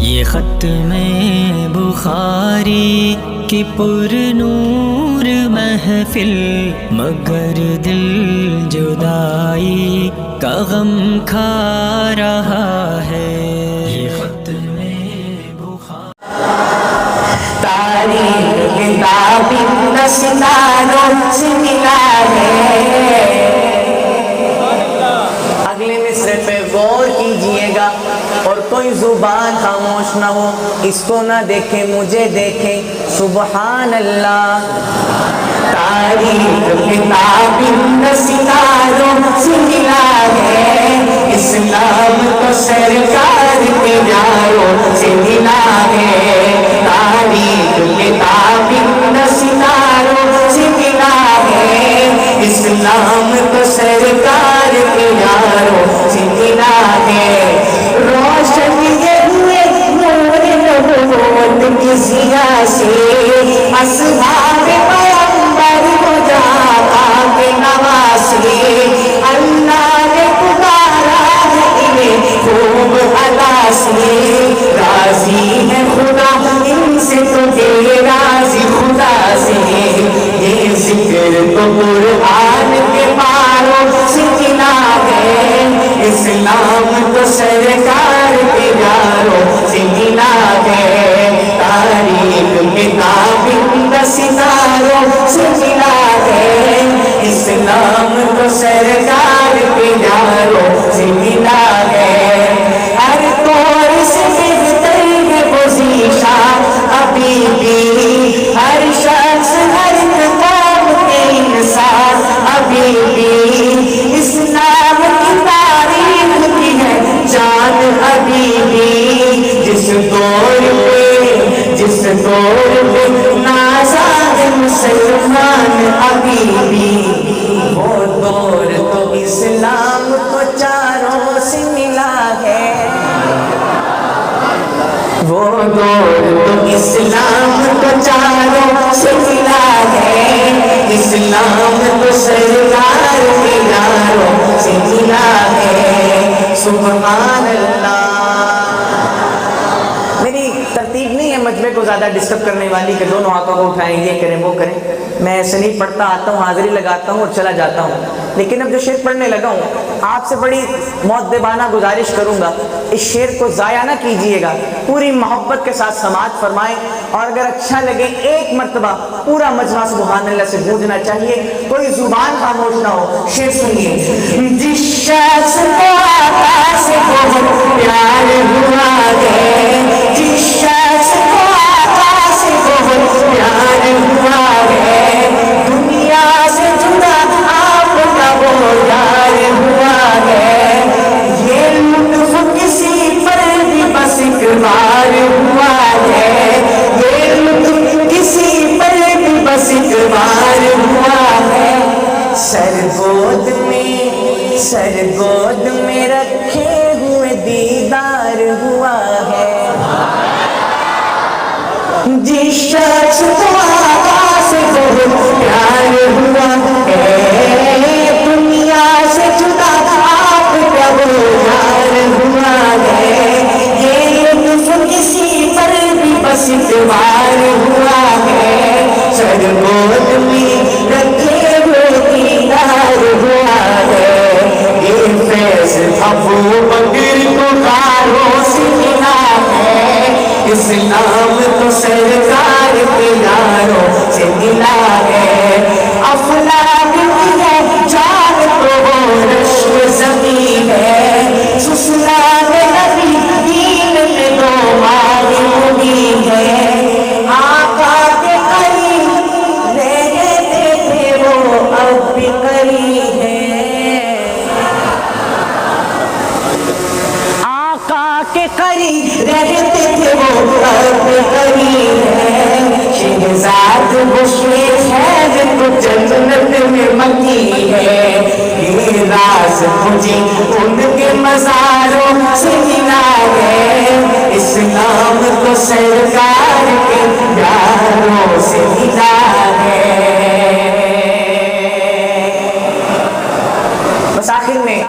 یہ ختم بخاری کی پر نور محفل، مگر دل جدائی کا غم کھا رہا ہے۔ یہ ختم تاریخ کتاب ستاروں سے ملا ہے۔ اگلے مصرے پہ غور کیجئے گا اور کوئی زبان خاموش نہ ہو، اس کو نہ دیکھے مجھے دیکھے، سبحان اللہ۔ تاریخ کتاب ستاروں سے ملا ہے، اسلام تو سرکار کے یاروں سے ملا ہے۔ تاریخ کتاب ستاروں سے ملا ہے، اسلام تو سرکار کے یاروں سے ملا ہے۔ روشن یہ ہوئے نور نبوت کی ضیاء سے، اصحاب پیغمبر کو جہاں کے نواسے، اللہ نے پکارا ہے انہیں خوب ادا سے، راضی ہے خدا ان سے تو بے راضی خدا سے۔ یہ ذکر تو قرآن کے پاروں سے ملا ہے، اسلام تو سرکار کے یاروں سے ملا ہے۔ تاریخ کتاب ستاروں سے ملا ہے، اسلام تو سرکار کے یاروں سے ملا ہے۔ ہر طور سے بہتر ہے وہ ذیشان ابھی بھی، ہر شخص ہر قوم کے انسان ابھی بھی، اسلام کی تاریخ کی ہے جان ابھی بھی۔ جس دور پہ نازاد مسلمان ابھی بھی، وہ دور تو اسلام کو چاروں سے ملا ہے۔ وہ دور تو اسلام کو چاروں سے ملا ہے، اسلام تو سرکار کے یاروں سے ملا ہے۔ سبحان اللہ۔ میری ترتیب نہیں ہے مجمع کو زیادہ ڈسٹرب کرنے والی کہ دونوں ہاتھوں کو اٹھائیں، یہ کریں وہ کریں، میں ایسے نہیں پڑھتا، آتا ہوں حاضری لگاتا ہوں اور چلا جاتا ہوں۔ لیکن اب جو شعر پڑھنے لگا ہوں، آپ سے بڑی مؤدبانہ گزارش کروں گا اس شعر کو ضائع نہ کیجیے گا، پوری محبت کے ساتھ سماعت فرمائیں، اور اگر اچھا لگے ایک مرتبہ پورا مجمع سبحان اللہ سے گونجنا چاہیے، کوئی زبان خاموش نہ ہو۔ شعر سنیے۔ جس شخص کو آقا سے بہت پیار ہوا ہے، جس شخص کو آقا سے بہت پیار ہوا ہے، دنیا سے جدا آپ کا وہ یار ہوا ہے، یہ لطف کسی پر بھی بس ایک بار ہوا ہے، یہ لطف کسی پر بھی بس ایک بار ہوا ہے۔ سر گود میں رکھے ہوئے دیدار ہوا ہے۔ جس شخص کو آقا سے بہت پیار ہوا ہے، دنیا سے جدا آپ کا وہ یار ہوا ہے، یہ لطف کسی پر بھی بس اتبار ہوا ہے۔ سر گود میں رکھے ہوئے دیدار ہوا ہے، یہ فیض ابو بکر کو کاروں سے ملا ہے، اسلام تو سرکار کے یاروں سے ملا ہے۔ افلاک کی ہے جان تو وہ رشک زمین ہے، سسرال نبی دین میں دو مالی مبین ہے، آقا کے قریب رہتے تھے وہ اب بھی قریب ہے، آقا کے قریب رہتے تھے وہ اب بھی قریب ہے، شہزاد بشیر ہے تو جنت میں مکی ہے، یہ راز مجھے ان کے مزاروں سے ملا ہے، اسلام تو سرکار کے یاروں سے ملا ہے۔